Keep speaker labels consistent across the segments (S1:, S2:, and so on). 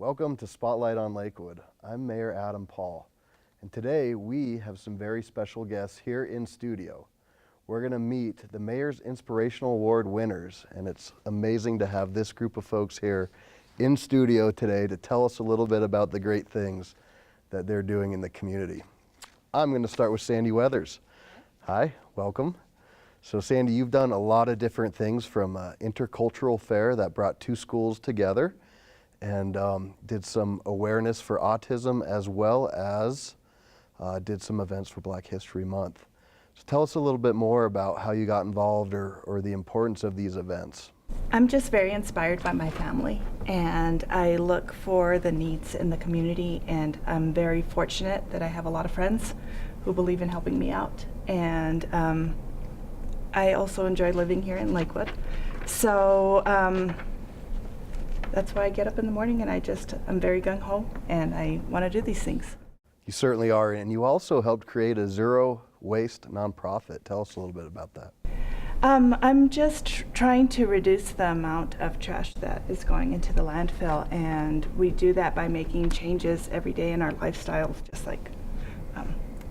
S1: Welcome to Spotlight on Lakewood. I'm Mayor Adam Paul, and today we have some very special guests here in studio. We're going to meet the Mayor's Inspirational Award winners, and it's amazing to have this group of folks here in studio today to tell us a little bit about the great things that they're doing in the community. I'm going to start with Sandie Weathers. Hi, welcome. So Sandie, you've done a lot of different things, from intercultural fair that brought two schools together and did some awareness for autism, as well as did some events for Black History Month. So tell us a little bit more about how you got involved or the importance of these events.
S2: I'm just very inspired by my family, and I look for the needs in the community, and I'm very fortunate that I have a lot of friends who believe in helping me out. And I also enjoy living here in Lakewood. So that's why I get up in the morning, and I'm very gung-ho, and I want to do these things.
S1: You certainly are, and you also helped create a zero waste nonprofit. Tell us a little bit about that.
S2: I'm just trying to reduce the amount of trash that is going into the landfill, and we do that by making changes every day in our lifestyles, just like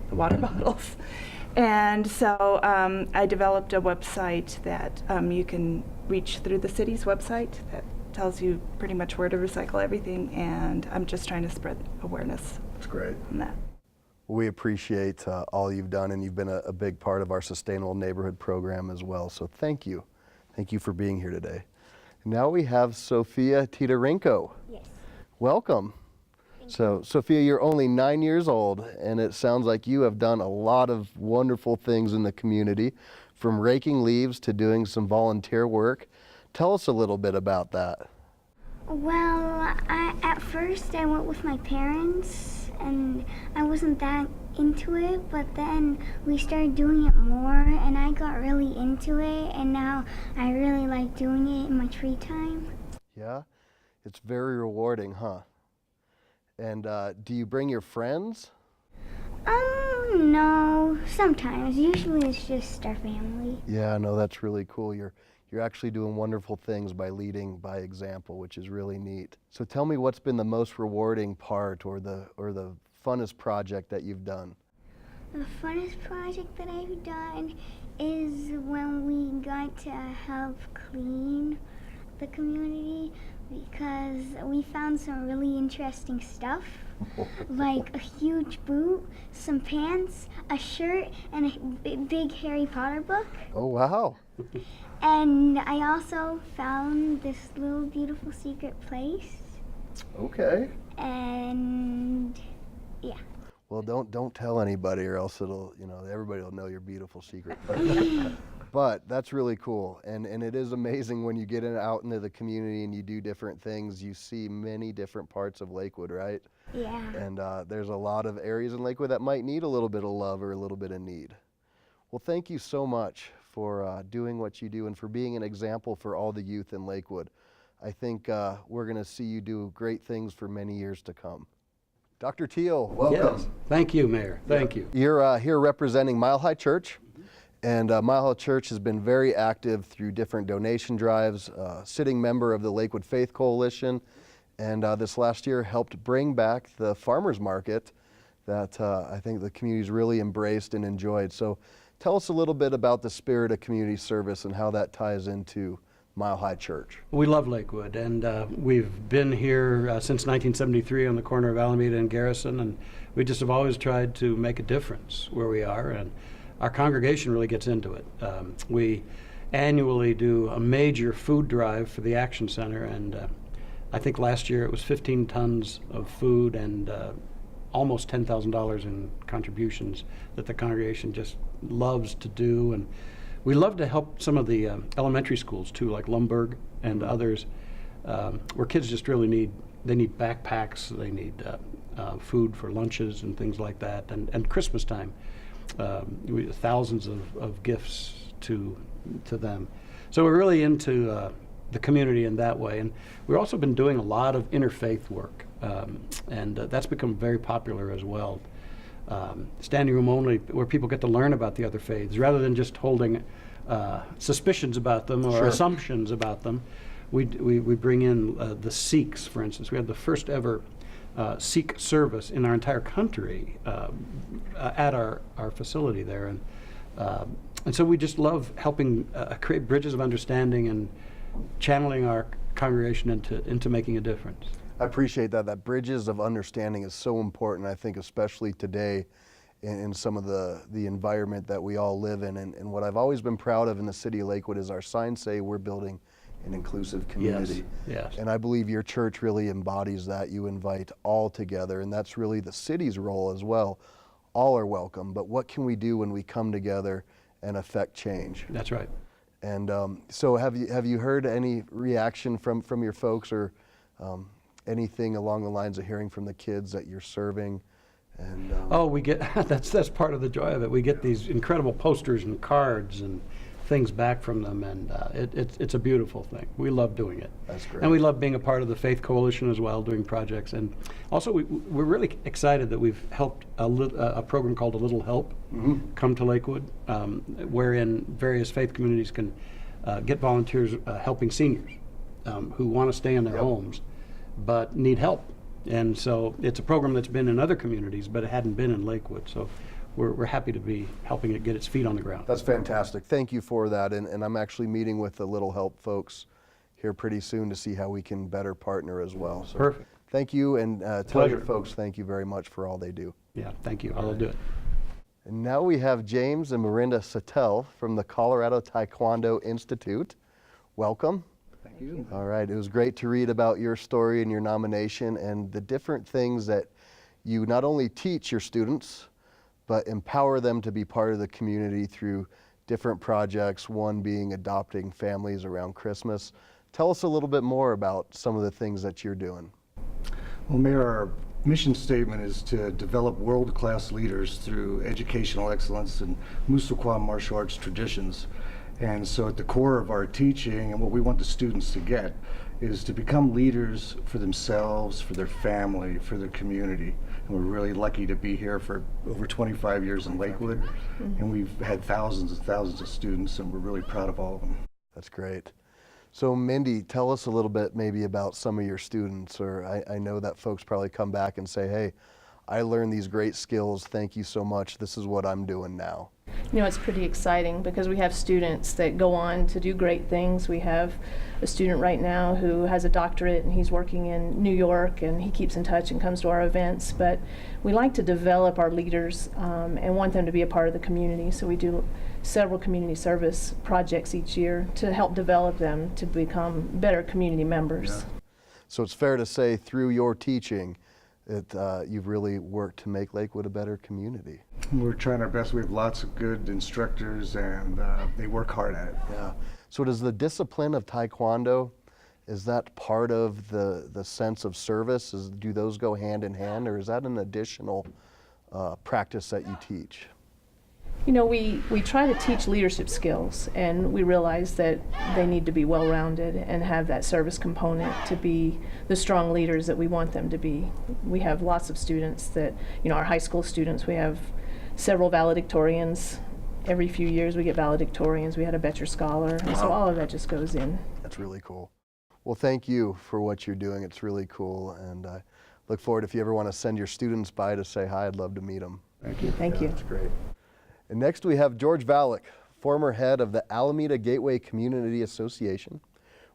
S2: the water bottles. And so I developed a website that you can reach through the city's website that tells you pretty much where to recycle everything, and I'm just trying to spread awareness.
S1: That's great.
S2: On that.
S1: We appreciate all you've done, and you've been a big part of our Sustainable Neighborhood program as well. So thank you. Thank you for being here today. Now we have Sofia Titarenko.
S3: Yes.
S1: Welcome. So Sophia, you're only 9 years old, and it sounds like you have done a lot of wonderful things in the community, from raking leaves to doing some volunteer work. Tell us a little bit about that.
S3: Well, at first I went with my parents, and I wasn't that into it, but then we started doing it more, and I got really into it, and now I really like doing it in my free time.
S1: Yeah? It's very rewarding, huh? And do you bring your friends?
S3: No, sometimes. Usually it's just our family.
S1: Yeah, no, that's really cool. You're actually doing wonderful things by leading by example, which is really neat. So tell me, what's been the most rewarding part or the funnest project that you've done?
S3: The funnest project that I've done is when we got to help clean the community, because we found some really interesting stuff, like a huge boot, some pants, a shirt, and a big Harry Potter book.
S1: Oh, wow.
S3: And I also found this little beautiful secret place.
S1: Okay.
S3: And yeah.
S1: Well, don't tell anybody, or else everybody will know your beautiful secret place. But that's really cool, and it is amazing when you get out into the community and you do different things. You see many different parts of Lakewood, right?
S3: Yeah.
S1: And there's a lot of areas in Lakewood that might need a little bit of love or a little bit of need. Well, thank you so much for doing what you do and for being an example for all the youth in Lakewood. I think we're going to see you do great things for many years to come. Dr. Teel, welcome.
S4: Yes. Thank you, Mayor. Thank you.
S1: You're here representing Mile High Church, and Mile High Church has been very active through different donation drives, sitting member of the Lakewood Faith Coalition, and this last year helped bring back the farmers market that I think the community's really embraced and enjoyed. So tell us a little bit about the spirit of community service and how that ties into Mile High Church.
S4: We love Lakewood, and we've been here since 1973 on the corner of Alameda and Garrison, and we just have always tried to make a difference where we are, and our congregation really gets into it. We annually do a major food drive for the Action Center, and I think last year it was 15 tons of food and almost $10,000 in contributions that the congregation just loves to do. And we love to help some of the elementary schools too, like Lumberg and others, where kids just really need backpacks, they need food for lunches and things like that, and Christmas time, thousands of gifts to them. So we're really into the community in that way, and we've also been doing a lot of interfaith work, and that's become very popular as well. Standing room only, where people get to learn about the other faiths rather than just holding suspicions about them or
S1: Sure.
S4: assumptions about them. We bring in the Sikhs, for instance. We had the first ever Sikh service in our entire country at our facility there. And so we just love helping create bridges of understanding and channeling our congregation into making a difference.
S1: I appreciate that. That bridges of understanding is so important, I think, especially today in some of the environment that we all live in. And what I've always been proud of in the city of Lakewood is our signs say we're building an inclusive community.
S4: Yes.
S1: And I believe your church really embodies that. You invite all together, and that's really the city's role as well. All are welcome, but what can we do when we come together and affect change?
S4: That's right.
S1: And so have you heard any reaction from your folks, or anything along the lines of hearing from the kids that you're serving? And
S4: we get that's part of the joy of it. We get these incredible posters and cards and things back from them, and it's a beautiful thing. We love doing it.
S1: That's great.
S4: And we love being a part of the Faith Coalition as well, doing projects. And also we're really excited that we've helped a program called A Little Help come to Lakewood, wherein various faith communities can get volunteers helping seniors who want to stay in their homes but need help. And so it's a program that's been in other communities, but it hadn't been in Lakewood. So we're happy to be helping it get its feet on the ground.
S1: That's fantastic. Thank you for that. And I'm actually meeting with the Little Help folks here pretty soon to see how we can better partner as well. So
S4: Perfect.
S1: Thank you, and tell
S4: Pleasure.
S1: your folks thank you very much for all they do.
S4: Yeah, thank you. I'll do it.
S1: And now we have James and Merinda Sautel from the Colorado Taekwondo Institute. Welcome.
S5: Thank you.
S1: All right, it was great to read about your story and your nomination and the different things that you not only teach your students, but empower them to be part of the community through different projects, one being adopting families around Christmas. Tell us a little bit more about some of the things that you're doing.
S5: Well, Mayor, our mission statement is to develop world-class leaders through educational excellence and Musukwa martial arts traditions. And so at the core of our teaching and what we want the students to get is to become leaders for themselves, for their family, for their community. And we're really lucky to be here for over 25 years in Lakewood. And we've had thousands and thousands of students, and we're really proud of all of them.
S1: That's great. So Mindy, tell us a little bit maybe about some of your students, or I know that folks probably come back and say, hey, I learned these great skills, thank you so much, this is what I'm doing now.
S6: You know, it's pretty exciting because we have students that go on to do great things. We have a student right now who has a doctorate and he's working in New York, and he keeps in touch and comes to our events. But we like to develop our leaders and want them to be a part of the community. So we do several community service projects each year to help develop them to become better community members.
S1: Yeah. So it's fair to say through your teaching that you've really worked to make Lakewood a better community.
S5: We're trying our best. We have lots of good instructors, and they work hard at it.
S1: Yeah. So does the discipline of Taekwondo, is that part of the sense of service? Do those go hand in hand, or is that an additional practice that you teach?
S6: You know, we try to teach leadership skills, and we realize that they need to be well-rounded and have that service component to be the strong leaders that we want them to be. We have lots of students that, you know, our high school students, we have several valedictorians. Every few years we get valedictorians. We had a Betcher Scholar, and so all of that just goes in.
S1: That's really cool. Well, thank you for what you're doing. It's really cool, and I look forward, if you ever want to send your students by to say hi, I'd love to meet them.
S5: Thank you.
S6: Thank you.
S1: That's great. And next we have George Valek, former head of the Alameda Gateway Community Association,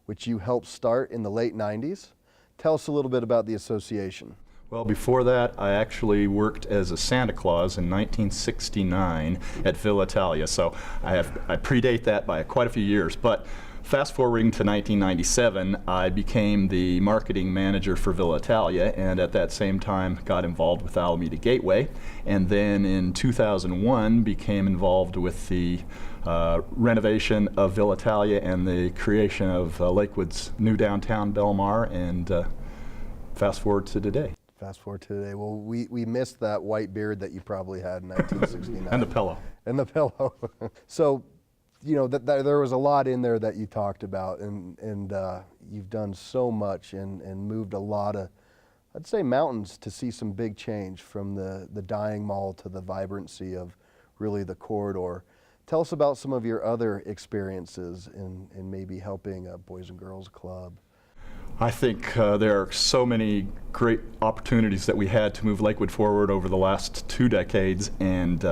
S1: which you helped start in the late 90s. Tell us a little bit about the association.
S7: Well, before that, I actually worked as a Santa Claus in 1969 at Villa Italia, so I predate that by quite a few years. But fast forwarding to 1997, I became the marketing manager for Villa Italia, and at that same time got involved with Alameda Gateway, and then in 2001 became involved with the renovation of Villa Italia and the creation of Lakewood's new downtown Belmar, and fast forward to today.
S1: Fast forward to today. Well, we missed that white beard that you probably had in 1969.
S7: And the pillow.
S1: And the pillow. So, you know, there was a lot in there that you talked about, and you've done so much and moved a lot of, I'd say, mountains to see some big change, from the dying mall to the vibrancy of really the corridor. Tell us about some of your other experiences in maybe helping a Boys and Girls Club.
S7: I think there are so many great opportunities that we had to move Lakewood forward over the last 2 decades, and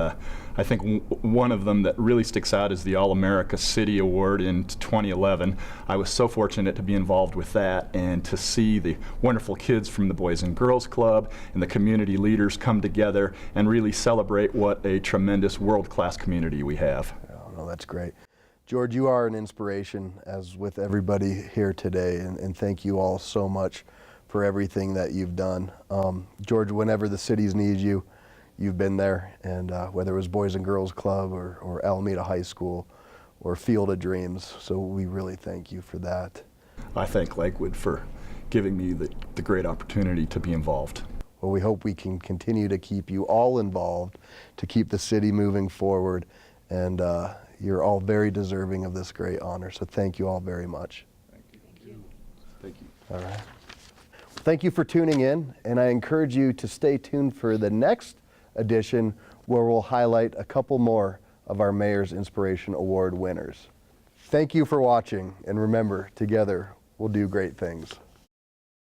S7: I think one of them that really sticks out is the All-America City Award in 2011. I was so fortunate to be involved with that and to see the wonderful kids from the Boys and Girls Club and the community leaders come together and really celebrate what a tremendous world-class community we have.
S1: Oh, no, that's great. George, you are an inspiration, as with everybody here today, and thank you all so much for everything that you've done. George, whenever the cities need you, you've been there, and whether it was Boys and Girls Club or Alameda High School or Field of Dreams, so we really thank you for that.
S7: I thank Lakewood for giving me the great opportunity to be involved.
S1: Well, we hope we can continue to keep you all involved, to keep the city moving forward, and you're all very deserving of this great honor, so thank you all very much.
S7: Thank you. Thank you.
S1: All right. Thank you for tuning in, and I encourage you to stay tuned for the next edition where we'll highlight a couple more of our Mayor's Inspiration Award winners. Thank you for watching, and remember, together we'll do great things.